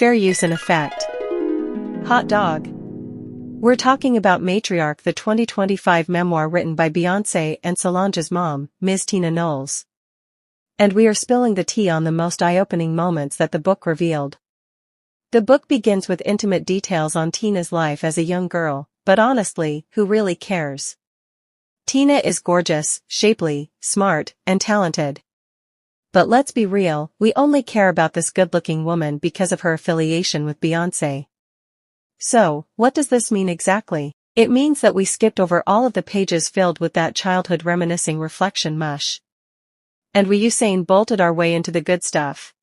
Fair use and effect. Hot dog. We're talking about Matriarch, the 2025 memoir written by Beyonce and Solange's mom, Ms. Tina Knowles. And we are spilling the tea on the most eye-opening moments that the book revealed. The book begins with intimate details on Tina's life as a young girl, but honestly, who really cares? Tina is gorgeous, shapely, smart, and talented. But let's be real, we only care about this good-looking woman because of her affiliation with Beyonce. So, what does this mean exactly? It means that we skipped over all of the pages filled with that childhood reminiscing reflection mush. And we Usain bolted our way into the good stuff.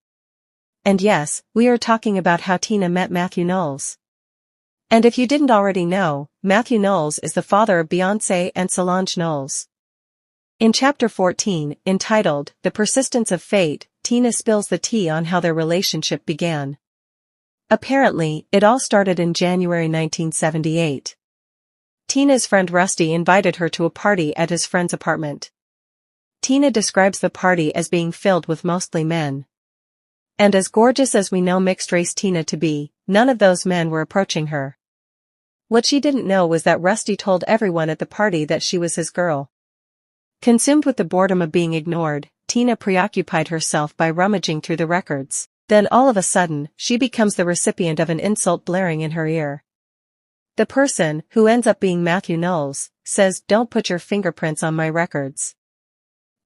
And yes, we are talking about how Tina met Matthew Knowles. And if you didn't already know, Matthew Knowles is the father of Beyonce and Solange Knowles. In Chapter 14, entitled, The Persistence of Fate, Tina spills the tea on how their relationship began. Apparently, it all started in January 1978. Tina's friend Rusty invited her to a party at his friend's apartment. Tina describes the party as being filled with mostly men. And as gorgeous as we know mixed-race Tina to be, none of those men were approaching her. What she didn't know was that Rusty told everyone at the party that she was his girl. Consumed with the boredom of being ignored, Tina preoccupied herself by rummaging through the records. Then all of a sudden, she becomes the recipient of an insult blaring in her ear. The person, who ends up being Matthew Knowles, says, "Don't put your fingerprints on my records."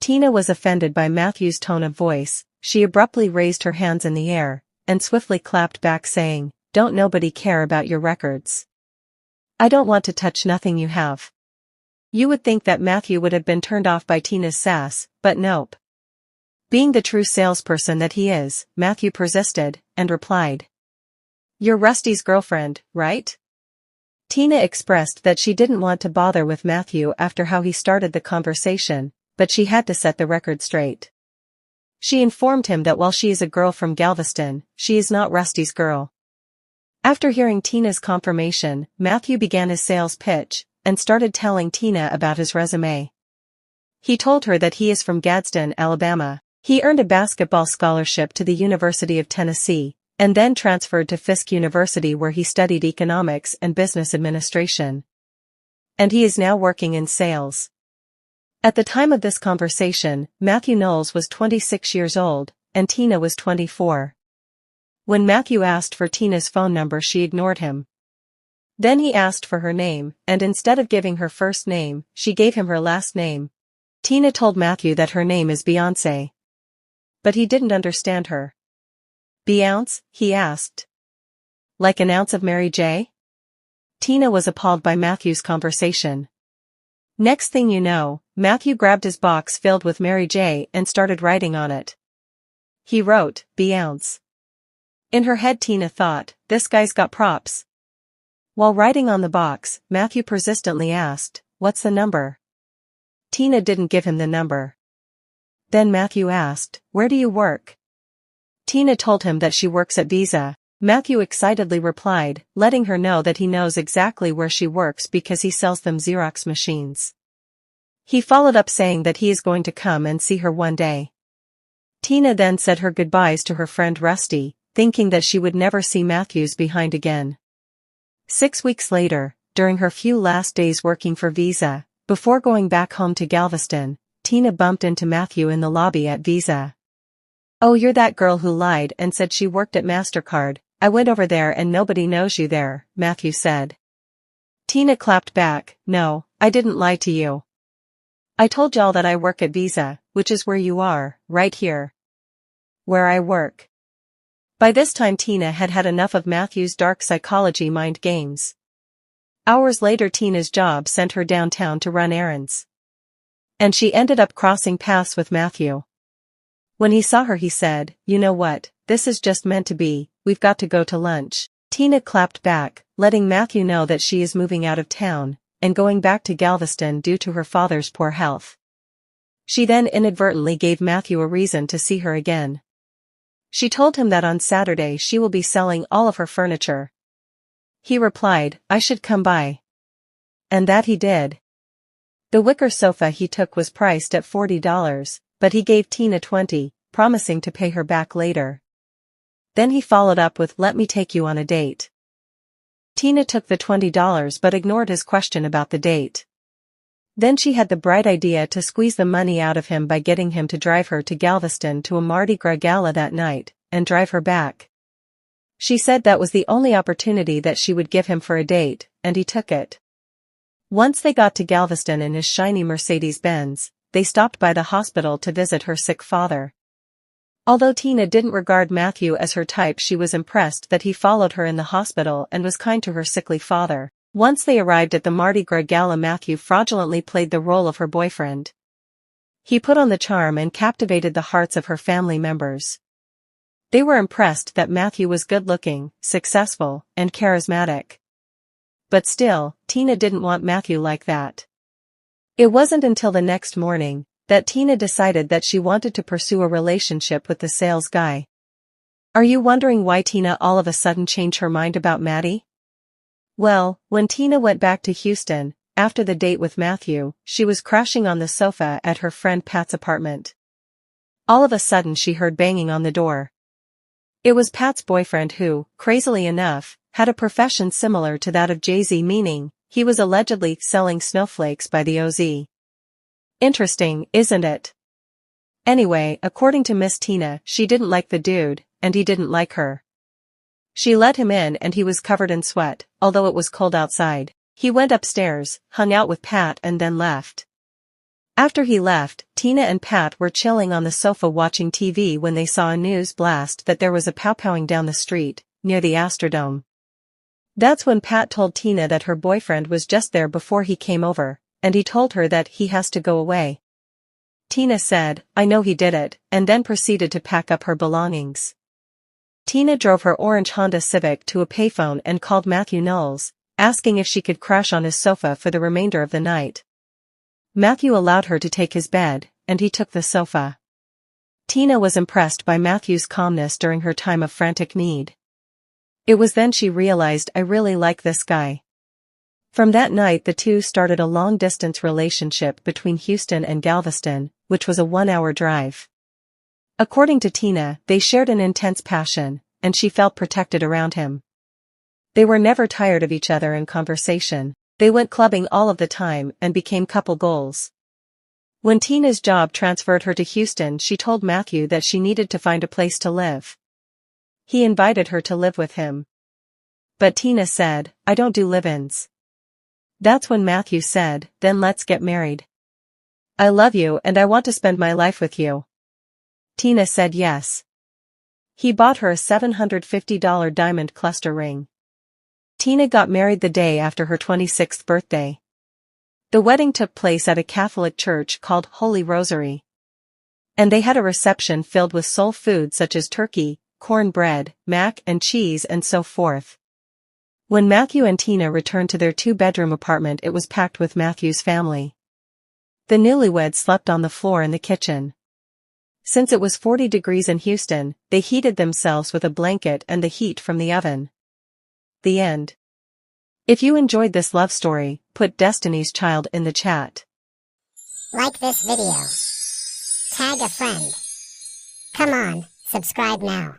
Tina was offended by Matthew's tone of voice. She abruptly raised her hands in the air, and swiftly clapped back saying, "Don't nobody care about your records. I don't want to touch nothing you have." You would think that Matthew would have been turned off by Tina's sass, but nope. Being the true salesperson that he is, Matthew persisted, and replied, "You're Rusty's girlfriend, right?" Tina expressed that she didn't want to bother with Matthew after how he started the conversation, but she had to set the record straight. She informed him that while she is a girl from Galveston, she is not Rusty's girl. After hearing Tina's confirmation, Matthew began his sales pitch, and started telling Tina about his resume. He told her that he is from Gadsden, Alabama. He earned a basketball scholarship to the University of Tennessee, and then transferred to Fisk University where he studied economics and business administration. And he is now working in sales. At the time of this conversation, Matthew Knowles was 26 years old, and Tina was 24. When Matthew asked for Tina's phone number, she ignored him. Then he asked for her name, and instead of giving her first name, she gave him her last name. Tina told Matthew that her name is Beyonce. But he didn't understand her. "Beyonce?" he asked. "Like an ounce of Mary J?" Tina was appalled by Matthew's conversation. Next thing you know, Matthew grabbed his box filled with Mary J and started writing on it. He wrote, "Beyonce." In her head Tina thought, this guy's got props. While writing on the box, Matthew persistently asked, "What's the number?" Tina didn't give him the number. Then Matthew asked, "Where do you work?" Tina told him that she works at Visa. Matthew excitedly replied, letting her know that he knows exactly where she works because he sells them Xerox machines. He followed up saying that he is going to come and see her one day. Tina then said her goodbyes to her friend Rusty, thinking that she would never see Matthew's behind again. 6 weeks later, during her few last days working for Visa, before going back home to Galveston, Tina bumped into Matthew in the lobby at Visa. "Oh, you're that girl who lied and said she worked at MasterCard. I went over there and nobody knows you there," Matthew said. Tina clapped back, "No, I didn't lie to you. I told y'all that I work at Visa, which is where you are, right here. Where I work." By this time Tina had had enough of Matthew's dark psychology mind games. Hours later Tina's job sent her downtown to run errands. And she ended up crossing paths with Matthew. When he saw her he said, "You know what, this is just meant to be, we've got to go to lunch." Tina clapped back, letting Matthew know that she is moving out of town, and going back to Galveston due to her father's poor health. She then inadvertently gave Matthew a reason to see her again. She told him that on Saturday she will be selling all of her furniture. He replied, "I should come by." And that he did. The wicker sofa he took was priced at $40, but he gave Tina $20, promising to pay her back later. Then he followed up with, "Let me take you on a date." Tina took the $20 but ignored his question about the date. Then she had the bright idea to squeeze the money out of him by getting him to drive her to Galveston to a Mardi Gras gala that night, and drive her back. She said that was the only opportunity that she would give him for a date, and he took it. Once they got to Galveston in his shiny Mercedes-Benz, they stopped by the hospital to visit her sick father. Although Tina didn't regard Matthew as her type, she was impressed that he followed her in the hospital and was kind to her sickly father. Once they arrived at the Mardi Gras gala, Matthew fraudulently played the role of her boyfriend. He put on the charm and captivated the hearts of her family members. They were impressed that Matthew was good-looking, successful, and charismatic. But still, Tina didn't want Matthew like that. It wasn't until the next morning that Tina decided that she wanted to pursue a relationship with the sales guy. Are you wondering why Tina all of a sudden changed her mind about Maddie? Well, when Tina went back to Houston, after the date with Matthew, she was crashing on the sofa at her friend Pat's apartment. All of a sudden she heard banging on the door. It was Pat's boyfriend who, crazily enough, had a profession similar to that of Jay-Z, meaning he was allegedly selling snowflakes by the OZ. Interesting, isn't it? Anyway, according to Miss Tina, she didn't like the dude, and he didn't like her. She let him in and he was covered in sweat, although it was cold outside. He went upstairs, hung out with Pat and then left. After he left, Tina and Pat were chilling on the sofa watching TV when they saw a news blast that there was a pow-powing down the street, near the Astrodome. That's when Pat told Tina that her boyfriend was just there before he came over, and he told her that he has to go away. Tina said, "I know he did it," and then proceeded to pack up her belongings. Tina drove her orange Honda Civic to a payphone and called Matthew Knowles, asking if she could crash on his sofa for the remainder of the night. Matthew allowed her to take his bed, and he took the sofa. Tina was impressed by Matthew's calmness during her time of frantic need. It was then she realized, "I really like this guy." From that night the two started a long-distance relationship between Houston and Galveston, which was a 1-hour drive. According to Tina, they shared an intense passion, and she felt protected around him. They were never tired of each other in conversation. They went clubbing all of the time and became couple goals. When Tina's job transferred her to Houston, she told Matthew that she needed to find a place to live. He invited her to live with him. But Tina said, "I don't do live-ins." That's when Matthew said, "Then let's get married. I love you and I want to spend my life with you." Tina said yes. He bought her a $750 diamond cluster ring. Tina got married the day after her 26th birthday. The wedding took place at a Catholic church called Holy Rosary. And they had a reception filled with soul food such as turkey, cornbread, mac and cheese and so forth. When Matthew and Tina returned to their 2-bedroom apartment, it was packed with Matthew's family. The newlyweds slept on the floor in the kitchen. Since it was 40 degrees in Houston, they heated themselves with a blanket and the heat from the oven. The end. If you enjoyed this love story, put Destiny's Child in the chat. Like this video. Tag a friend. Come on, subscribe now.